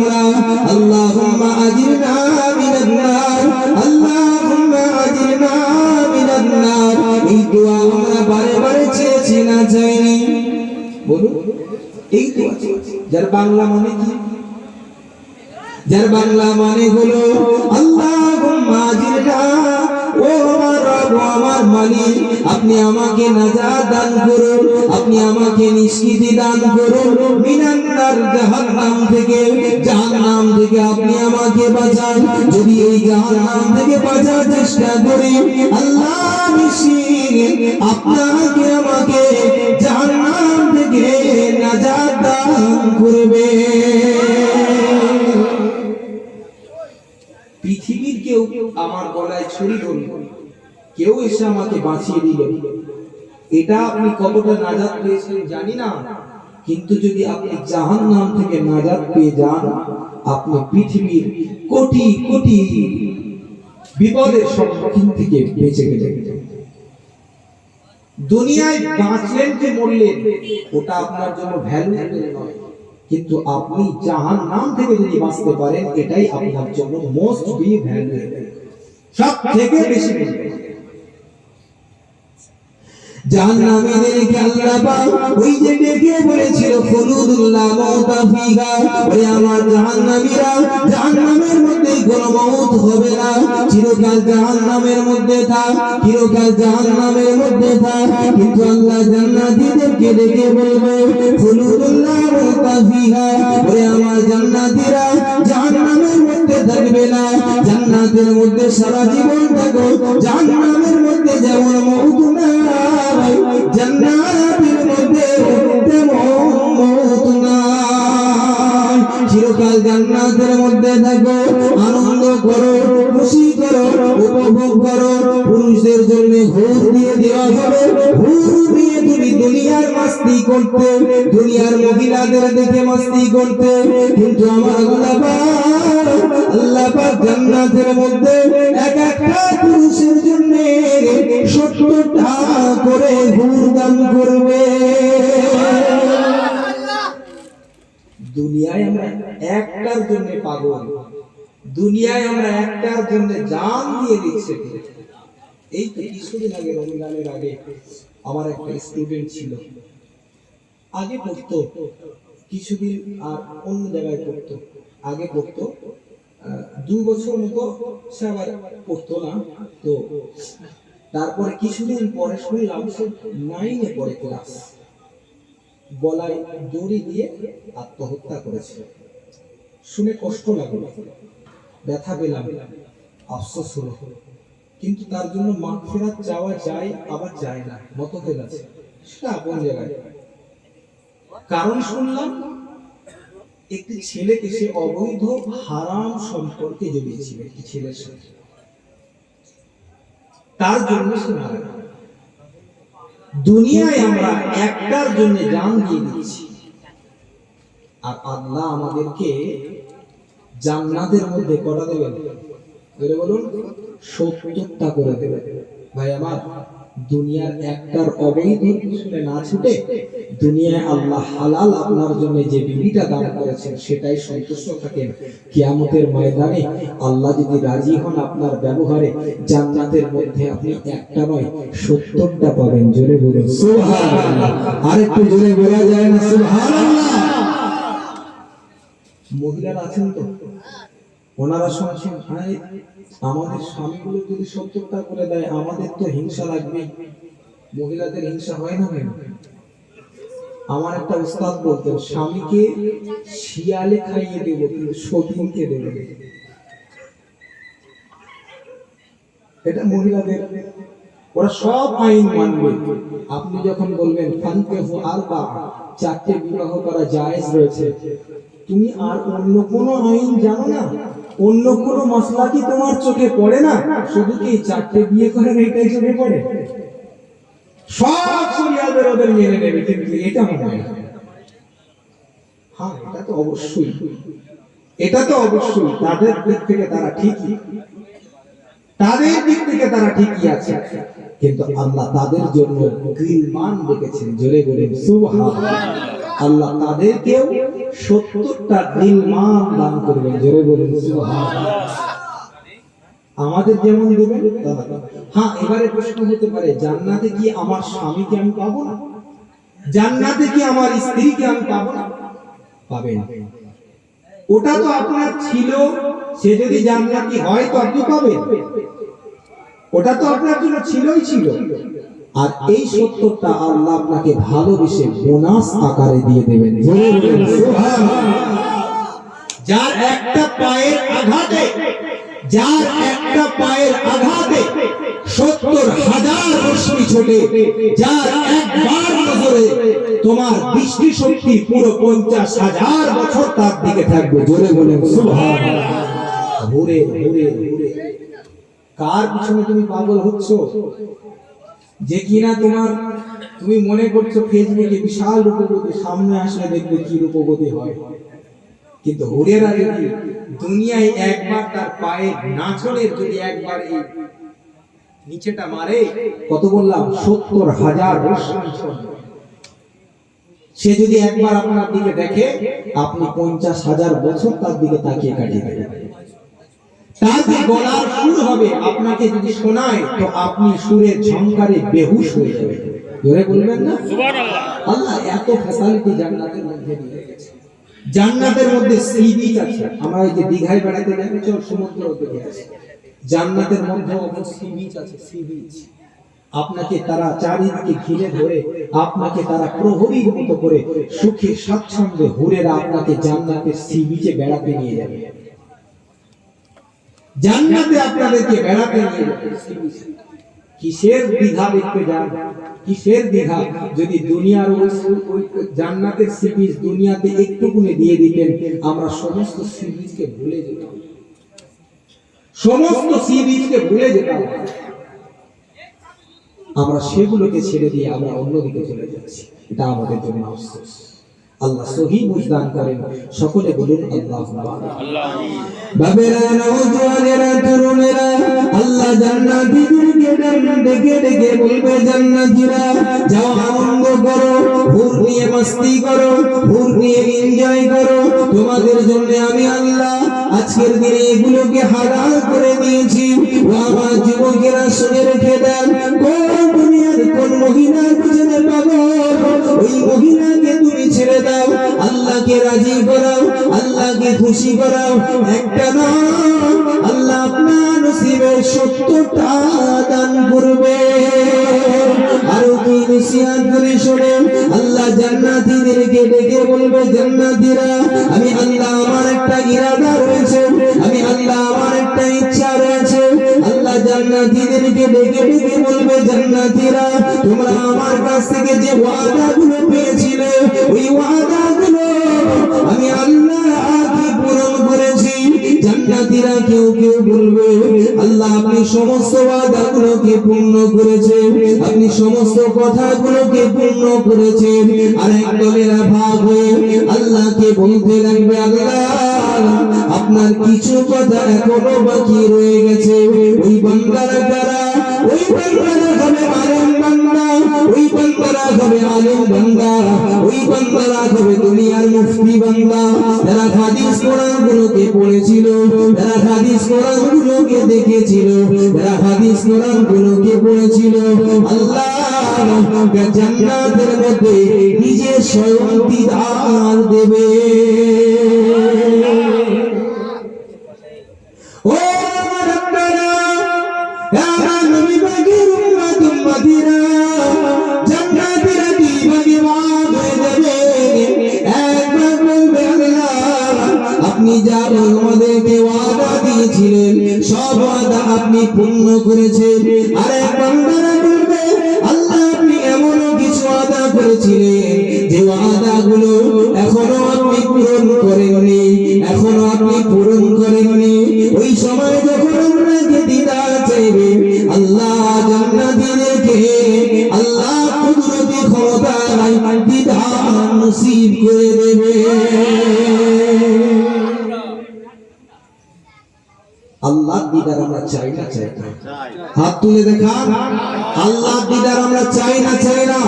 আমরা আল্লাহুম্মা আজিরনা মিনান নার, আল্লাহুম্মা আজিরনা মিনান নার, এই দোয়া আমরা বারে বারে চেয়েছি না চাইনি? বলুন এই দোয়া। যার বাংলা মানে কি? যার বাংলা মানে হলো আল্লাহুম্মা আজিরনা, ও আমার রব, আমার মালিক, আপনি আমাকে নাজাত দান করুন, আপনি আমাকে নিষ্কৃতি দান করুন, মিনান নার, জাহান্নাম থেকে, জাহান্নাম থেকে আপনি আমাকে বাঁচান। যদি এই জাহান্নাম থেকে বাঁচার চেষ্টা করি, আল্লাহ নিশ্চিত আপনাকে আমাকে জাহান্নাম থেকে নাজাত দান করবে। পৃথিবীর কেউ আমার গলায় ছুরি ধরল, কেউ এসে আমাকে বাঁচিয়ে দিল, এটা আপনি কতটা নাজাত পেয়েছেন জানি না, কিন্তু যদি আপনি জাহান্নাম থেকে নাজাত পেয়ে যান, আপনি পৃথিবীর কোটি কোটি বিপদের সম্মুখীন থেকে বেঁচে গেলেন। দুনিয়ায় বাঁচলেন কি মরলেন ওটা আপনার জন্য ভ্যালুয়েবল নয়, কিন্তু আপনি জাহান্নাম থেকে যদি বাঁচতে পারেন, এটাই আপনার জন্য মোস্ট বি ভ্যালুয়েবল, সব থেকে বেশি ভ্যালুয়েবল। জাহান্নামীদেরকে আল্লাহ পাক ওই যে ডেকে বলেছিল খুলুদুল্লাহ মাউতা ফিহা, ওই আমার জাহান্নামীরা, জাহান্নামের মধ্যে কোনো মওত হবে না, চিরকাল জাহান্নামের মধ্যে থাক, চিরকাল জাহান্নামের মধ্যে থাক। কিন্তু আল্লাহ জান্নাতীদেরকে ডেকে বলবে খুলুদুল্লাহ মাউতা ফিহা, ওই আমার জান্নাতীরা জাহান্নামের মধ্যে থাকবে না, জান্নাতের মধ্যে সারা জীবন থাকো, জাহান্নামের মধ্যে যেমন মওত না, জান্নাতের মধ্যে মওত নাই। চিরকাল জান্নাতের মধ্যে থাকো, আনন্দ করো, খুশি করো, উপভোগ করো। পুরুষদের জন্য হুর দিয়ে দেওয়া হবে, হুর দিয়ে তুমি দুনিয়ার মাস্তি করতে, দুনিয়ার মহিলাদের দেখে মাস্তি করতে, কিন্তু আমার আল্লাহ পাক জান্নাতের মধ্যে এক একটা পুরুষের জন্য 70টা করে হুর দান করবে। দুনিয়ায় আমরা একটার জন্য পাগল, দুনিয়ায় আমরা একটার জন্য জান দিয়ে দিচ্ছি। এই তো কিছুদিন আগে, রমজানের আগে, আমার একটা স্টুডেন্ট ছিল, আগে পড়তো, কিছুদিন আর অন্য জায়গায় পড়তো, আগে পড়তো 2 বছর মতো সে আবার পড়তো না, তো তারপরে কিছুদিন পরে শুনলাম সে 9-এ পড়ে ক্লাস, গলায় দড়ি দিয়ে আত্মহত্যা করেছে। শুনে কষ্ট লাগলো, ব্যথা পেলাম, আফসোস হলো, কিন্তু তার জন্য মাগফিরাত চাওয়া যায় আবার যায় না, মতভেদ আছে, সেটা আপন জায়গায়। কারণ শুনলাম একটি ছেলেকে সে অবৈধ হারাম সম্পর্কে জড়িয়েছিল একটি ছেলের সাথে, তার জন্য সে মারা গেল। দুনিয়ায় আমরা একটার জন্য জান দিয়ে দিচ্ছি, আর আল্লাহ আমাদেরকে জান্নাতের মধ্যে কটা দেবেন? বলুন, 70টা করে দেবেন। ভাই আমার, দুনিয়ার একটার অবৈধ পিছনে না ছুটে দুনিয়ায় আল্লাহ হালাল আপনার জন্য যে বিবিটা দান করেছেন সেটাই সন্তুষ্ট থাকেন। কিয়ামতের ময়দানে আল্লাহ যদি রাজি হন আপনার ব্যবহারে, জান্নাতের মধ্যে আপনি একটা নয় 70টা পাবেন। জোরে বলুন সুবহানাল্লাহ। আর একটু জোরে বলা যায় না সুবহানাল্লাহ? মহিলারা আছেন তো, ওনারা শুনছেন, আমাদের স্বামীগুলো যদি 70টা করে দেয় আমাদের তো হিংসা লাগবে। মহিলাদের হিংসা হয় না? আমার একটা উস্তাদ বলতেন, স্বামীকে শিয়ালে খাইয়ে দেব কিন্তু সতীনকে দেব। এটা মহিলাদের, ওরা সব আইন মানবে। আপনি যখন বলবেন ফানকিহু আরবা, 4টে বিবাহ করা জায়েজ রয়েছে, তুমি আর অন্য কোনো আইন জানো না, অন্য কোনো মশলা কি তোমার চোখে পড়ে না? শুধু কি 4টে বিয়ে করেন এটাই চোখে পড়ে? সব শরিয়াতের ওদের মেনে নেবে, কিন্তু এটা মনে হয় না। হ্যাঁ, এটা তো অবশ্যই, এটা তো অবশ্যই তাদের দিক থেকে তারা ঠিকই, তাদের দিক থেকে তারা ঠিকই আছে, কিন্তু আল্লাহ তাদের জন্য গিলমান রেখেছেন। জোরে বলেন সুবহানাল্লাহ। আল্লাহ তাদেরকেও 70টা দিলমান দান করবেন। জোরে বলুন সুবহানাল্লাহ। আমাদের যেমন দেবেন। হ্যাঁ, এবারে প্রশ্ন হতে পারে, জান্নাতে কি আমার স্বামীকে আমি পাবো না? জান্নাতে কি আমার স্ত্রীকে আমি পাবো না? পাবেন। ওটা তো আপনার ছিল, সে যদি জান্নাতি হয় তো আপনি পাবেন। ওটা তো আপনার জন্য ছিলই ছিল। আর এই 70টা আল্লাহ আপনাকে ভালোবেসে বোনাস আকারে দিয়ে দেবেন। জোরে বলুন সুবহানাল্লাহ। যার একটা পায়ের আঘাতে 70,000 রশ্মি ছোটে, যার একবার নজরে তোমার দৃষ্টি শক্তি পুরো 50,000 বছর তার দিকে থাকবে। জোরে বলেন সুবহানাল্লাহ। ঘুরে ঘুরে ঘুরে কার পিছনে তুমি পাগল হচ্ছ? যে কিনা তুমি মনে করছো ফেসবুকে বিশাল রূপবতী, সামনে আসলে দেখবে কি রূপবতী হয়। কিন্তু হুরেরা যদি দুনিয়ায় একবার তার পায়ের নাচনের যদি একবার এই নিচেটা মারে, কত বললাম 70,000 রশ্মি ছোটে। সে যদি একবার আপনার দিকে দেখে, আপনি 50,000 বছর তার দিকে তাকিয়ে কাটিয়ে দেবেন। তার যে গলার সুর হবে, আপনাকে যদি শোনায় তো আপনি সুরের ঝংকারে বেহুশ হয়ে যাবেন। জোরে বলবেন না সুবহানাল্লাহ। আল্লাহ এত ফ্যাসিলিটি জান্নাতের মধ্যে দিয়ে রেখেছে। জান্নাতের মধ্যে সি বিচ আছে। আমরা এই যে দীঘায় বেড়াতে যাই, চল সমুদ্র দেখে আসি। জান্নাতের মধ্যে সি বিচ আছে, সি বিচ। আপনাকে তারা চারিদিকে ঘিরে ধরে, আপনাকে তারা প্রহরীর মতো করে সুখে স্বাচ্ছন্দ্যে হুরেরা আপনাকে জান্নাতের সি বিচে বেড়াতে নিয়ে যাবে। জান্নাতে আপনাদেরকে বেড়াতে নিয়ে যাবে। কিসের দীঘা দেখতে যান? কিসের দীঘা? যদি দুনিয়ার ওই জান্নাতের সি বিচ দুনিয়াতে একটুকুনি দিয়ে দিতেন, আমরা সমস্ত সি বিচকে ভুলে যেতাম। সমস্ত সি বিচকে ভুলে যেতাম। আমরা সেগুলোকে ছেড়ে দিয়ে আমরা অন্যদিকে চলে যাচ্ছি। এটা আমাদের জন্য আফসোস। আল্লাহ সহি বুঝদান করেন। সকলে বলুন আল্লাহুম্মা আমিন। বাবেরা, নওজওয়ানেরা, তরুণেরা, আল্লাহ জান্নাতীদেরকে ডেকে ডেকে বলবে, জান্নাতীরা যাও আনন্দ করো, হুর নিয়ে মস্তি করো, হুর নিয়ে এনজয় করো। তোমাদের জন্য আমি আল্লাহ আজকের দিনে এগুলোকে হালাল করে দিয়েছি। ও আমার যুবকেরা, শুনে রেখে দেন, কোন দুনিয়ার কোন মহিলার পিছনে পাগল, ওই মহিলাকে তুমি ছেড়ে দাও। আল্লাহকে রাজি করাও, আল্লাহকে খুশি করাও। একটা না, আল্লাহ আপনার নসিবের 70টা দান করবে। আর কি নসিহত করে শোনে, আল্লাহ জান্নাতীদেরকে ডেকে বলবে, জান্নাতীরা আমি আল্লাহ আমার একটা ইরাদা রয়েছে, আমি আল্লাহ আমার একটা ইচ্ছা রয়েছে। আল্লাহ জান্নাতীদেরকে ডেকে ডেকে বলবে, জান্নাতীরা তোমরা আমার কাছ থেকে যে ওয়াদাগুলো পেয়েছিলে, ওই ওয়াদাগুলো আমি আল্লাহ আগে পূরণ করেছি। জান্নাতীরা কেউ কেউ বলবে, আল্লাহ আপনি সমস্ত ওয়াদাগুলোকে পূর্ণ করেছেন, আপনি সমস্ত কথাগুলোকে পূর্ণ করেছেন। আর এক দলেরা ভাগ হয়ে আল্লাহকে বলতে লাগবে, আল্লাহ আপনার কিছু কথা এখনো বাকি রয়ে গেছে। ওই বান্দারা কারা? ওই বান্দারা হবে আলেম বান্দা, ওই বান্দারা হবে আলেম বান্দা, ওই বান্দারা হবে দুনিয়ার মুফতি বান্দা, যারা হাদিস কোরআন গুলোকে পড়েছিল, যারা হাদিস কোরআন গুলোকে দেখেছিল, যারা হাদিস কোরআন গুলোকে পড়েছিল। আল্লাহ জান্নাতের মধ্যে নিজে স্বয়ং দিদার দেবে। ও রব্বানা, ইয়া নবী পাকের উম্মত উম্মতিরা, জান্নাতীরা দিবানি ওয়াদ হয়ে যাবে। একবার বলবে, আল্লাহ আপনি যা আমাদেরকে ওয়াদা দিয়েছিলেন সব ওয়াদা আপনি পূর্ণ করেছেন। আর এক বান্দারা বলবে, আল্লাহ আপনি এমন কিছু ওয়াদা করেছিলেন যে ওয়াদাগুলো এখনো আপনি পূরণ করেননি, এখনো আপনি পূরণ করেননি। ওই সময় যখন আপনাকে দিদার চাইবে, আল্লাহ জান্নাতীদেরকে আল্লাহ কুদরতি ক্ষমতায় দিদার নসিব করে দেবে। আল্লাহ দিদার আমরা চাই না চাই না? হাত তুলে দেখান, আল্লাহ দিদার আমরা চাই না চাই না?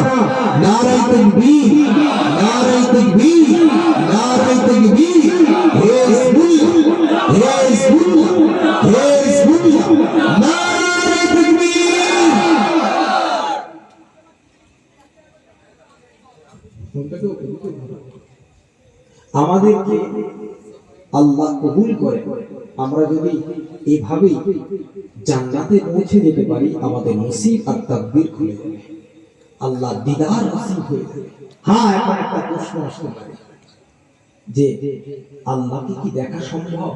নারায়ে তাকবীর, নারায়ে তাকবীর, নারায়ে তাকবীর। হিজবুল্লাহ, হিজবুল্লাহ, হিজবুল্লাহ, নারায়ে তাকবীর। আমাদেরকে আল্লাহ কবুল করে আমরা যদি এভাবে জান্নাতে পৌঁছে যেতে পারি, আমাদের নসিব আর তাকদীর খুলে যাবে, আল্লাহ দিদার নসিব হয়ে যাবে। হ্যাঁ, এখন একটা প্রশ্ন আসতে পারে যে আল্লাহকে কি দেখা সম্ভব?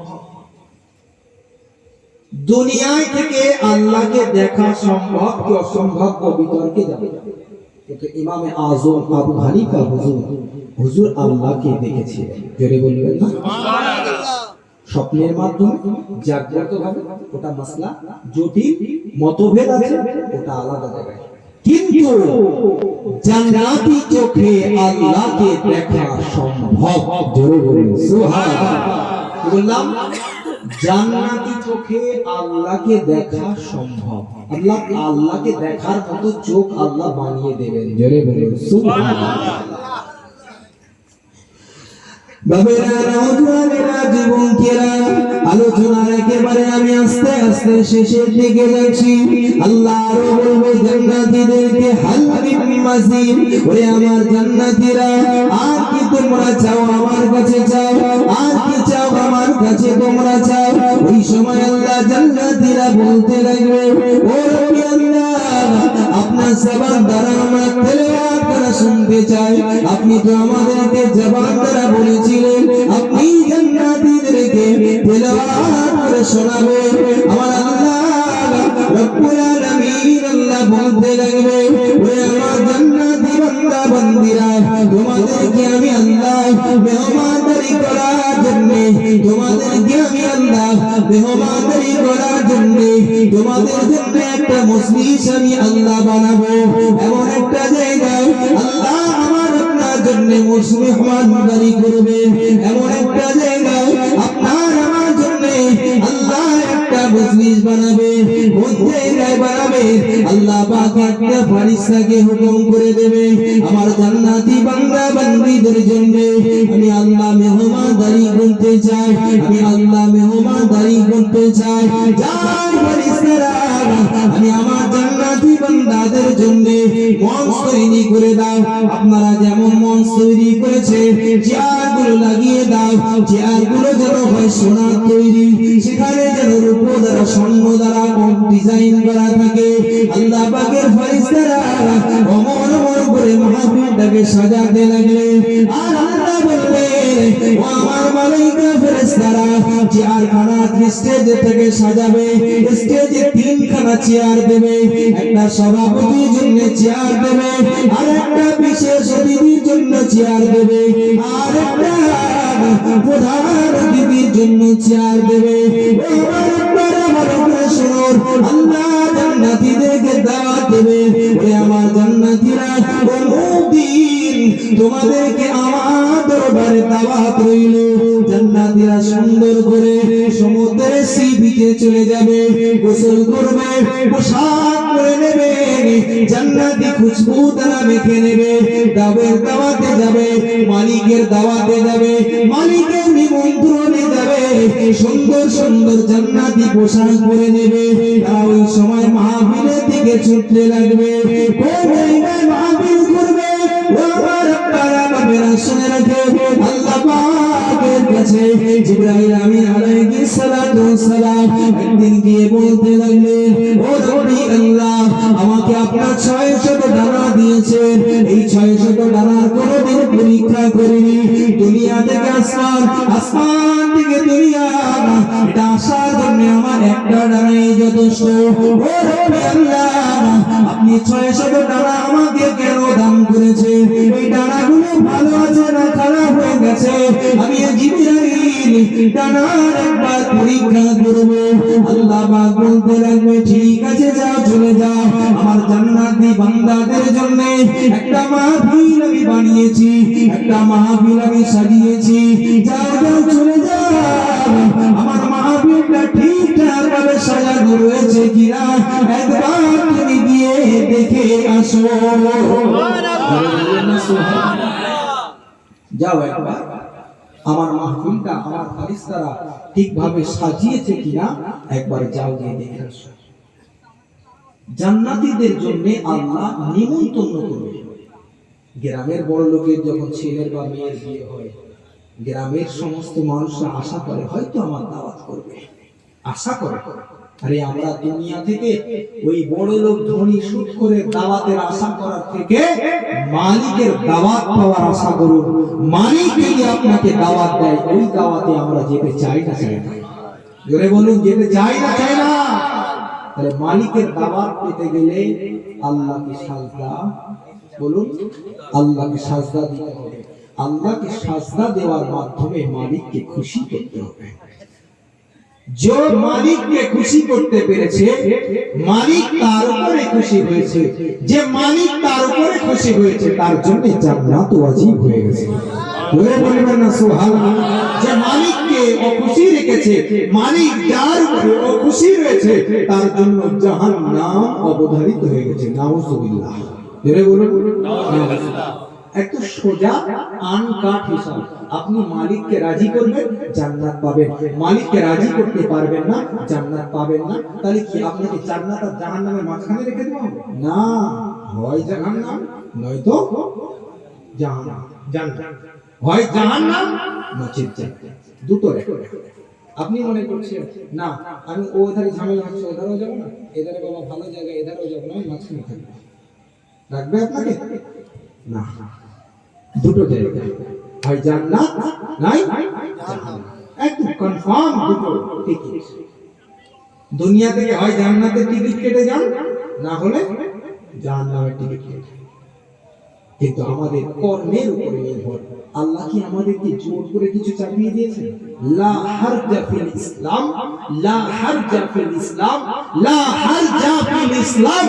দুনিয়ায় থেকে আল্লাহকে দেখা সম্ভব কি অসম্ভব বিতর্কে যাবে। কিন্তু ইমামে আজম আবু হানিফা হুজুর আল্লাহকে দেখেছিলেন। জোরে বলবেন না সুবহানাল্লাহ। স্বপ্নের মাধ্যমে, জাগ্রত ভাবে, ওটা মাসলা জটিল, মতভেদ আছে, ওটা আলাদা জায়গায়। কিন্তু জান্নাতি চোখে আল্লাহকে দেখা সম্ভব। জোরে বলুন সুবহানাল্লাহ। কি বললাম? জান্নাতি চোখে আল্লাহকে দেখা সম্ভব। আল্লাহকে দেখার মতো চোখ আল্লাহ বানিয়ে দেবেন। জোরে বলুন সুবহানাল্লাহ। বাবেরা, নওজওয়ানেরা, যুবকেরা, আলোচনার একেবারে আমি আস্তে আস্তে শেষের দিকে যাচ্ছি। আল্লাহ আরো বলবে জান্নাতীদেরকে, হাল মিন মাজিদ, ওরে আমার জান্নাতীরা, আর কি তোমরা চাও আমার কাছে চাও, আর কি চাও আমার কাছে তোমরা চাও। ওই সময় আল্লাহ জান্নাতীরা বলতে লাগবে, ও রব্বি আল্লাহ, আপনার জবান দ্বারা আমরা তেলাওয়াত করা শুনতে চাই। আপনি তো আমাদেরকে জবান দ্বারা বলেছিলেন আপনি জান্নাতীদেরকে তেলাওয়াত করে শোনাবেন। আমার আল্লাহ রব্বুল আলামিন আল্লাহ বলতে লাগবে, ওরে আমার জান্নাতী বান্দা বান্দীরা, তোমাদেরকে আমি আল্লাহ মেহমানদারি করার জন্য, তোমাদেরকে আমি আল্লাহ মেহমানদারি করার জন্য, তোমাদের জন্য একটা মজলিস আমি আল্লাহ বানাবো। এমন একটা জায়গায় আল্লাহ আমার আপনার জন্য মেহমানদারি করবে। এমন একটা জায়গায় আপনার আমার জন্য আল্লাহ একটা মজলিস বানাবে। কোন জায়গায় বানাবে? আল্লাহ পাক একটা ফেরেশতাকে হুকুম করে দেবে, আমার জান্নাতি বান্দা বান্দীদের জন্য আমি আল্লাহ মেহমানদারি করতে চাই, আমি আল্লাহ মেহমানদারি করতে চাই। যার ফেরেশতারা আমি আমার জান্নাতি বান্দাদের জন্য মঞ্চ তৈরি করে দাও। আপনারা যেমন মঞ্চ তৈরি করেছে, চেয়ারগুলো লাগিয়ে দাও, চেয়ারগুলো যেন হয় সোনার তৈরি, সেখানে যেন রূপ দ্বারা স্বর্ণ দ্বারা ডিজাইন করা থাকে। আল্লাহ পাকের ফেরেশতারা অমর অমর করে মাহফিলটাকে সাজাতে লাগলে, আর আল্লাহ বলবে, ও আমার মালায়েকা ফেরেশতারা, চেয়ারখানা স্টেজ থেকে সাজাবে। স্টেজে তিনখানা চেয়ার দেবে, একটা সভাপতির জন্য চেয়ার দেবে, আর একটা বিশেষ অতিথির জন্য চেয়ার দেবে, আর একটা প্রধান অতিথির জন্য চেয়ার দেবে। আল্লাহ জান্নাতীদেরকে দাওয়াত দেবে, আমার জান্নাতীরা, তোমাদেরকে আমার দরবারে দাওয়াত রইল। জান্নাতীরা সুন্দর করে সমুদ্রের সি বিচে চলে যাবে, গোসল করবে, পোশাক পরে নেবে, জান্নাতি খুশবু দ্বারা মেখে নেবে, দাওয়াতে যাবে, মালিকের দাওয়াতে যাবে, মালিকের নিমন্ত্রণে যাবে, সুন্দর সুন্দর জান্নাতি পোশাক পরে নেবে। আর ওই সময় মাহফিলের দিকে ছুটতে লাগবে। কোন জায়গায় মাহফিল করবে? শুনে রাখে, আল্লাহ পাকের কাছে জিবরাইল আমিন আলাইহিস সালাতু ওয়াস সালাম একদিন গিয়ে বলতে লাগলেন, ও রব্বি আল্লাহ, আমাকে আপনার 600 ডানা দিয়েছেন, এই 600 ডানার কোনোদিন পরীক্ষা করিনি। দুনিয়া থেকে আসমান, আসমান থেকে দুনিয়া, এটা আসার জন্য আমার একটা ডানাই যথেষ্ট। ও রব্বি আল্লাহ, আপনি 600 ডানা আমাকে কেন দান করেছেন? এই ডানাগুলো ভালো আছে না খারাপ হয়ে গেছে? আমি জিবরাইল ডানার একবার পরীক্ষা করব। আল্লাহ পাক বলতে লাগবে, ঠিক আছে, যাও, চলে যাও, আমার জান্নাতি বান্দাদের জন্য একটা মাহফিল আমি বানিয়েছি, একটা মাহফিল আমি সাজিয়েছি, যাও যাও চলে যাও, আমার মাহফিলটা ঠিকঠাক যাও একবার আমার মাহফিলটা আমার ফারিস্তারা ঠিকভাবে সাজিয়েছে কিনা একবার যাও গিয়ে দেখে আসো। জান্নাতীদের জন্য আল্লাহ নিমন্ত্রণ করবে। গ্রামের বড় লোকের যখন ছেলের বা মেয়ের বিয়ে হয়, গ্রামের সমস্ত মানুষরা আশা করে হয়তো আমার দাওয়াত করবে, আশা করে। আরে আমরা দুনিয়া থেকে ওই বড় লোক ধনী সুদ করে দাওয়াতের আশা করার থেকে মালিকের দাওয়াত পাওয়ার আশা করুন। মালিক যদি আপনাকে দাওয়াত দেয় ওই দাওয়াতে আমরা যেতে চাই না চাই না? জোরে বলুন, যেতে চাই না চাই না? তাহলে মালিকের দাওয়াত পেতে গেলে আল্লাহকে সাজদা, বলুন, আল্লাহকে সাজদা দিতে হবে। আল্লাহকে সাজদা দেওয়ার মাধ্যমে মালিককে খুশি করতে হবে। যে মালিককে খুশি করতে পেরেছে, মালিক তার উপরে খুশি হয়েছে। যে মালিক তার উপরে খুশি হয়েছে তার জন্য জান্নাত ওয়াজিব হয়ে গেছে। বলে বলবেন না সুবহানাল্লাহ? যে মালিককে অখুশি রেখেছে, মালিক যার উপরে অখুশি রয়েছে তার জন্য জাহান্নাম অবধারিত হয়ে গেছে। নাউজুবিল্লাহ। জোরে বলুন নাউজুবিল্লাহ। একটা সোজা আনকাট হিসাব। আপনি মালিককে রাজি করবেন, জান্নাত পাবেন। মালিককে রাজি করতে পারবেন না, জান্নাত পাবেন না। তাহলে কি আপনাকে জান্নাত আর জাহান্নামের মাঝখানে রেখে দেওয়া হবে? না, হয় জাহান্নাম নয়তো জাহান্নাম। জান্নাত হয় জাহান্নাম নচেৎ জান্নাত, দুটো রেখে। আপনি মনে করছেন না আমি ওধারে ঝামেলা হচ্ছে, ওধারেও যাবো না, এধারে বাবা ভালো জায়গা, এধারেও যাবো না, মাঝখানে থাকবো। রাখবে আপনাকে? না, দুটো জায়গা, হয় জান্নাত নাই জাহান্নাম, একদম কনফার্ম দুটো টিকিট। দুনিয়া থেকে হয় জান্নাতের টিকিট কেটে যান, না হলে জাহান্নামের টিকিট কেটে। কিন্তু আমাদের কর্মের উপরে নির্ভর। আল্লাহ কি আমাদেরকে জোর করে কিছু চাপিয়ে দিয়েছেন? লা হারজা ফিল ইসলাম, লা হারজা ফিল ইসলাম, লা হারজা ফিল ইসলাম।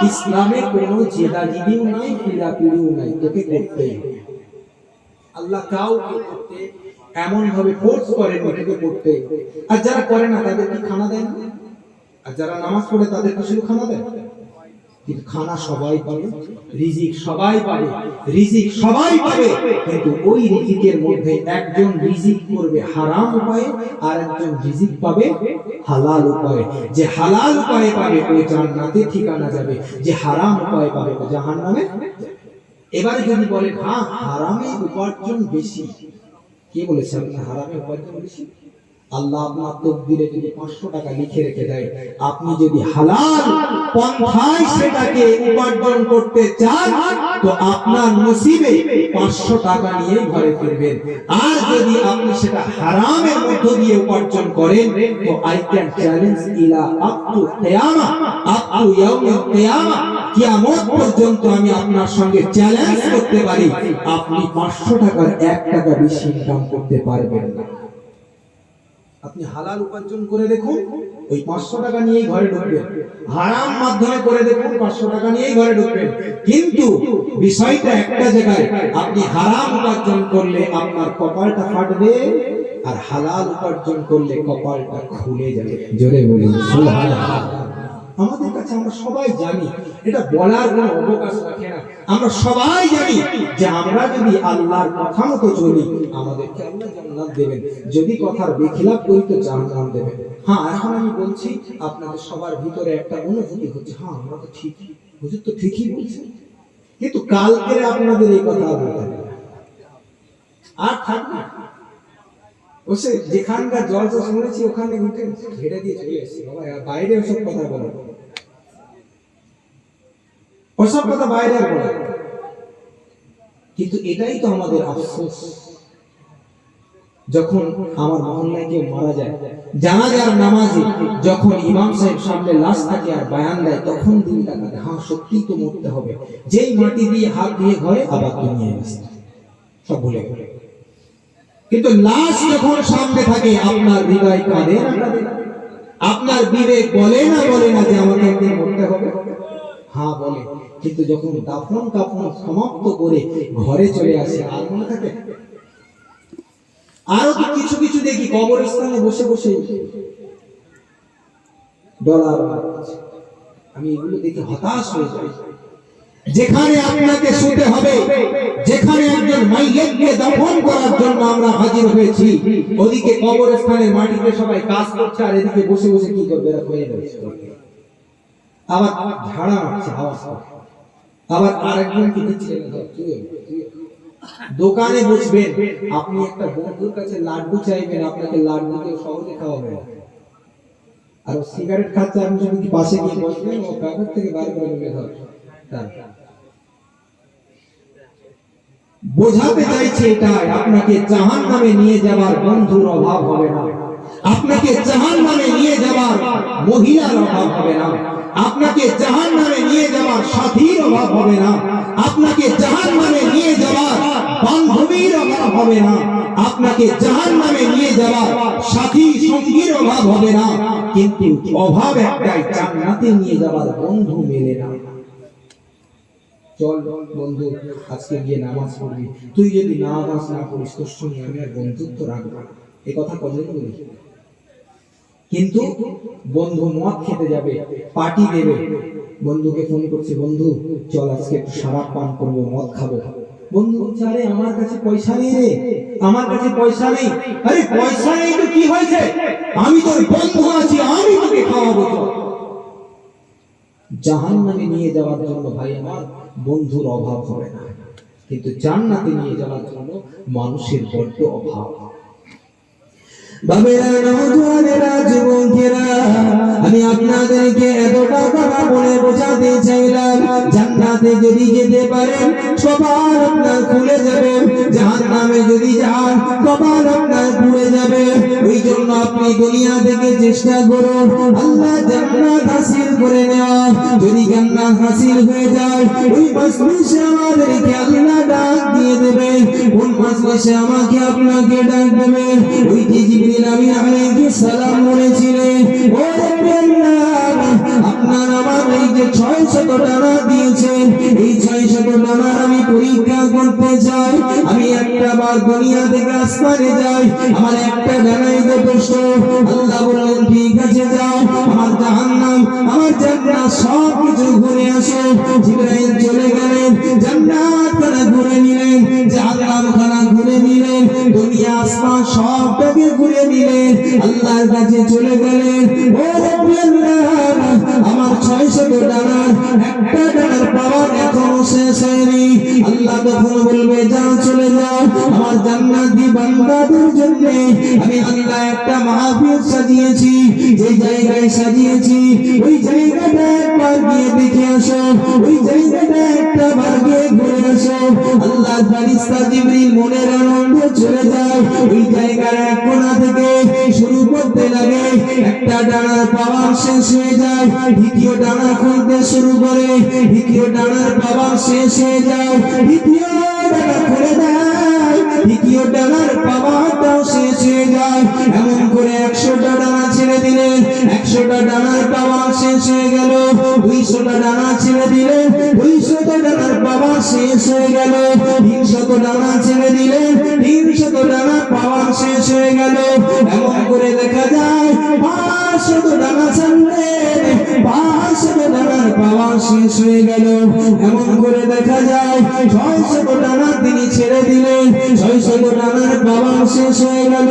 ইসলামে কোনো জেদাজিদিও নাই, পিড়াপিড়িও নাই, তোকে করতেই হবে। আল্লাহ কাউকে করতে এমন ভাবে ফোর্স করেন তোকে করতে। আর যারা করে না তাদের কি খানা দেন? আর যারা নামাজ পড়ে তাদের কি শুধু খানা দেন? কিন্তু খানা সবাই পাবে, রিজিক সবাই পাবে, রিজিক সবাই পাবে। কিন্তু ওই রিজিকের মধ্যে একজন রিজিক করবে হারাম উপায়ে, আর একজন রিজিক পাবে হালাল উপায়ে। যে হালাল উপায়ে পাবে ও জান্নাতে ঠিকানা যাবে, যে হারাম উপায়ে পাবে ও জাহান্নামে। এবারে যদি বলেন হ্যাঁ হারামে উপার্জন বেশি, কে বলেছে আপনার হারামে উপার্জন বেশি? আল্লাহ আপনার তকদিরে যদি 500 টাকা লিখে রেখে দেয়, আপনি যদি হালাল পন্থায় সেটাকে উপার্জন করতে চান তো আপনার নসিবে 500 টাকা নিয়ে ঘরে ফিরবেন। আর যদি আপনি সেটা হারামের মধ্য দিয়ে উপার্জন করেন তো আই ক্যান চ্যালেঞ্জ ইলা আপ টু কিয়ামা, আপ টু ইয়াউমিল কিয়ামা, কিয়ামত পর্যন্ত আমি আপনার সঙ্গে চ্যালেঞ্জ করতে পারি আপনি 500 টাকার 1 টাকা বেশি ইনকাম করতে পারবেন না। আপনি হালাল উপার্জন করে দেখুন, ওই 500 টাকা নিয়েই ঘরে ঢুকবেন। হারাম মাধ্যমে করে দেখুন, 500 টাকা নিয়েই ঘরে ঢুকবেন। কিন্তু বিষয়টা একটা জায়গায়, আপনি হারাম উপার্জন করলে আপনার কপালটা ফাটবে, আর হালাল উপার্জন করলে কপালটা খুলে যাবে। জোরে বলুন সুবহানাল্লাহ। আমাদের কাছে আমরা সবাই জানি, এটা বলার কোনো অবকাশ রাখে না। আমরা সবাই জানি যে আমরা যদি আল্লাহর কথা মতো চলি আমাদেরকে আল্লাহ জান্নাত দেবেন, যদি কথার বেখিলাফ করি তো জাহান্নাম দেবেন। হ্যাঁ, এখন আমি বলছি আপনাদের সবার ভিতরে একটা অনুভূতি হচ্ছে, হ্যাঁ আমরা তো ঠিকই, হুজুর তো ঠিকই বলছেন। কিন্তু কালকে আপনাদের এই কথা বলতে আর থাকবে বসে যেখানকার জলসা শুনেছি ওখানে উঠে ঘেরে দিয়ে চলে এসেছি। বাবা বাইরে ওসব কথা বলো, ওসব কথা বাইরে আর বলো। কিন্তু এটাই তো আমাদের আফসোস, যখন আমার মহল্লায় কেউ মারা যায়, জানাজার নামাজে যখন ইমাম সাহেব সামনে লাশ থাকে আর বয়ান দেয়, তখন দিনটা কাটে, হ্যাঁ সত্যি তো মরতে হবে। যেই মাটি দিয়ে হাত দিয়ে ঘরে আবার দুনিয়ায় আসে, সব ভুলে গেল। কিন্তু লাশ যখন সামনে থাকে আপনার হৃদয় কাঁদে না কাঁদে? আপনার বিবেক বলে না যে আমাকে একদিন মরতে হবে? হ্যাঁ বলে। কিন্তু যখন দাফন কাফন সমাপ্ত করে ঘরে চলে আসে আর মনে থাকে? আরো তো কিছু কিছু দেখি কবরস্থানে বসে বসে ডলার, আমি এগুলো দেখে হতাশ হয়ে যাই। যেখানে আপনাকে শুতে হবে, যেখানে একজন মাইয়তকে দাফন করার জন্য আমরা হাজির হয়েছি, ওদিকে কবরস্থানের মাটিতে সবাই কাজ করছে আর এদিকে বসে বসে কি করবে, এরা হয়ে যাচ্ছে। আবার ঝাড়া মারছে, আওয়াজ করে। আবার আরেকজনকে দিচ্ছে, দোকানে বসবেন, আপনি একটা বন্ধুর কাছে লাড্ডু চাইবেন, আপনাকে লাড্ডু কেউ সহজে খাওয়াবে না। আর ও সিগারেট খাচ্ছে, আপনি যদি পাশে গিয়ে বসবেন, ও প্যাকেট থেকে বার করে নিয়ে ধরবে। বোঝাতে চাইছে এটাই, আপনাকে জাহান্নামে নিয়ে যাবার বন্ধুর অভাব হবে না, আপনাকে জাহান্নামে নিয়ে যাবার মহিলার অভাব হবে না, আপনাকে জাহান্নামে নিয়ে যাবার সাথীর অভাব হবে না, আপনাকে জাহান্নামে নিয়ে যাবার বান্ধবীর অভাব হবে না, আপনাকে জাহান্নামে নিয়ে যাবার সাথী সঙ্গীর অভাব হবে না, কিন্তু অভাব একটাই, জান্নাতে নিয়ে যাবার বন্ধু মেলে না। চল বন্ধু, আজকে গিয়ে নামাজ পড়বি, তুই যদি নামাজ না পড়িস তোর সঙ্গে আমি আর বন্ধুত্ব রাখবো না, এই কথা কজন বলি। কিন্তু বন্ধু মদ খেতে যাবে, পার্টি দেবে, বন্ধুকে ফোন করছে, বন্ধু চল আজকে একটু শরাব পান করবো, মদ খাবো। বন্ধু বলছে, আরে আমার কাছে পয়সা নেই রে, আমার কাছে পয়সা নেই। আরে পয়সা নেই তো কি হয়েছে, আমি তোর বন্ধু আছি, আমি তোকে খাওয়াবো। জাহান্নামে নিয়ে যাওয়ার জন্য ভাই আমার বন্ধুর অভাব হবে না, কিন্তু জান্নাতে নিয়ে যাওয়ার জন্য মানুষের বড্ড অভাব। বাবেরা, নওজোয়ানেরা, যুবকেরা, আমি আপনাদেরকে এতটা কথা বলে বোঝাতে চাইলাম, জান্নাতে যদি যেতে পারেন কপাল আপনার খুলে যাবে, জাহান্নামে যদি যান কপাল আপনার পুড়ে যাবে। ওই জন্য আপনি দুনিয়া থেকে চেষ্টা করুন আল্লাহ জান্নাত হাসিল করে নেওয়া। যদি জান্নাত হাসিল হয়ে যায়, ওই মাজলিসে আমাদেরকে আল্লাহ ডাক দিয়ে দেবে। কোন মাজলিসে আমাকে আপনাকে ডাক দেবে? ওই যে জিবরিল আমিন আলাইহিস সালাম বলেছিলেন, ও আল্লাহ, আপনার আমার এই যে 600 টাকা দিয়েছেন, এই 600 টাকা আমি পরীক্ষা করতে চাই। আমি একটা বার দুনিয়া থেকে আসমানে যাই, আমার একটা ডানাই যথেষ্ট। আল্লাহ বললেন, ঠিক আছে যাও, আমার জাহান্নাম আমার জান্নাত সব কিছু ঘুরে আসো। জিবরাইল চলে গেলেন, জান্নাত খানা ঘুরে নিলেন, জাহান্নাম খানা ঘুরে নিলেন, দুনিয়া আসমান সবটাকে ঘুরে নিলেন, আল্লাহর কাছে চলে গেলেন। ও আল্লাহ, আমার 600 ডানার একটা ডানার পাওয়ার এখনো শেষ হয়নি। আল্লাহ তখন বলবে, যাও চলে যাও, আমার জান্নাতি বান্দাদের জন্য আমি আল্লাহ একটা মাহফিল সাজিয়েছি। যে জায়গায় সাজিয়েছি ওই জায়গাটা একবার গিয়ে দেখে আসো, ওই জায়গাটা একটা বার গিয়ে ঘুরে আসো। আল্লাহ ফেরেশতা জিবরিল মনের আনন্দে চলে যায়, ওই জায়গার এক কোণা থেকে শুরু করতে লাগে। একটা ডানার পাওয়ার শেষ হয়ে যায়, দ্বিতীয় ডানা খুলতে শুরু করে, দ্বিতীয় ডানার পাওয়ার শেষ হয়ে যায়, দ্বিতীয় ডানা খুলে দেয়, দ্বিতীয় ডানার পাওয়ারটাও শেষ হয়ে যায়। এমন করে 100টা ডানা ছেড়ে দিলেন, 100টা ডানার পাওয়ার শেষ হয়ে গেল। 200টা ডানা ছেড়ে দিলেন, 200টা ডানার পাওয়ার শেষ হয়ে গেল। 300 ডানা ছেড়ে দিলেন, 300 ডানার পাওয়ার শেষ হয়ে গেল। এমন করে দেখা যায় 500 ডানা ছাড়লেন, 500 ডানার পাওয়ার শেষ হয়ে গেল। এমন করে দেখা যায় 600 ডানা তিনি ছেড়ে দিলেন, 600 ডানার পাওয়ার শেষ হয়ে গেল।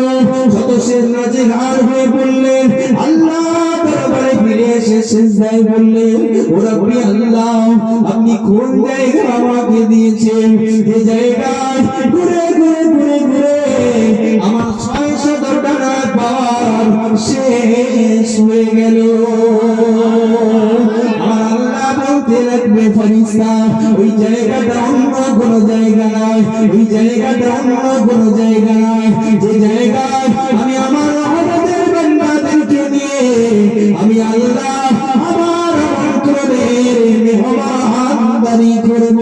যত শেষ নাচে হার হয়ে পড়লেন, আল্লাহ দরবারে ফিরে এসে সিজদায় বললেন, ও রব্বি আল্লাহ, আপনি কোন জায়গা আমাকে দিয়েছেন, যে জায়গায় ঘুরে ঘুরে ঘুরে ঘুরে আমার 600 ডানার পাওয়ার শেষ হয়ে গেল। আমার আল্লাহ বলতে লাগবে, ফেরেশতা, ওই জায়গাটা অন্য কোনো জায়গা নয়, ওই জায়গাটা অন্য কোনো জায়গা নয়, যে জায়গায় আমি আমার আমাদের বান্দাদেরকে নিয়ে আমি আল্লাহ আমার অন্তরের মেহমানদারি করব।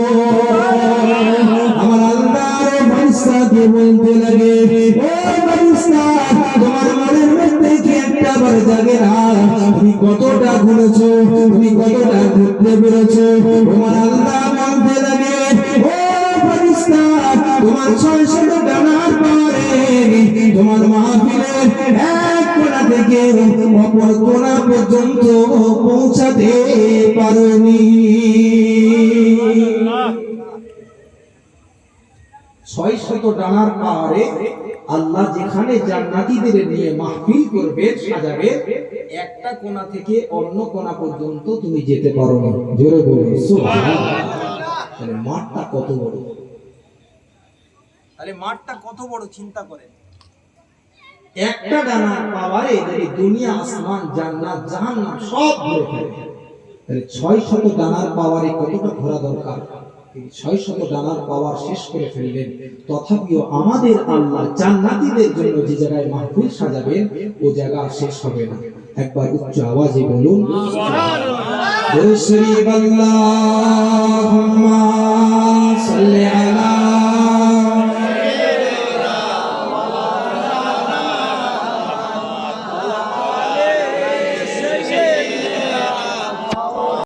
আমার আল্লাহর ফেরেশতাকে বলতে লাগে, ও ফেরেশতা, তোমার মনের মধ্যে কি একটা বার জাগে না? তুমি কতটা ঘুরেছো, তুমি কতটা ঘুরতে পেরেছো? তোমার আল্লাহ বলতে লাগে, ও ফেরেশতা, তোমার 600 ডানার পরে তোমার মাহফিলের এক কোণা থেকে অপর কোণা পর্যন্ত পৌঁছাতে পারোনি। 600 ডানার পাহাড়ে আল্লাহ যেখানে জান্নাতীদের নিয়ে মাহফিল করবে, সাজাবে, একটা কোণা থেকে অন্য কোণা পর্যন্ত তুমি যেতে পারো না। জোরে বলুন সুবহানাল্লাহ। তাহলে মাঠটা কত বড়, তাহলে মাঠটা কত বড় চিন্তা করেন। একটা ডানার পাওয়ারে যদি দুনিয়া, আসমান, জান্নাত, জাহান্নাম সব ঘুরে ফেলে, তাহলে 600 ডানার পাওয়ারে কতটা ঘোরা দরকার। 600 ডানার পাওয়ার শেষ করে ফেললেন, তথাপিও আমাদের আল্লাহ জান্নাতীদের জন্য যে জায়গায় মাহফিল সাজাবেন ও জায়গা শেষ হবে না। একবার উচ্চ আওয়াজে বলুন সুবহানাল্লাহ।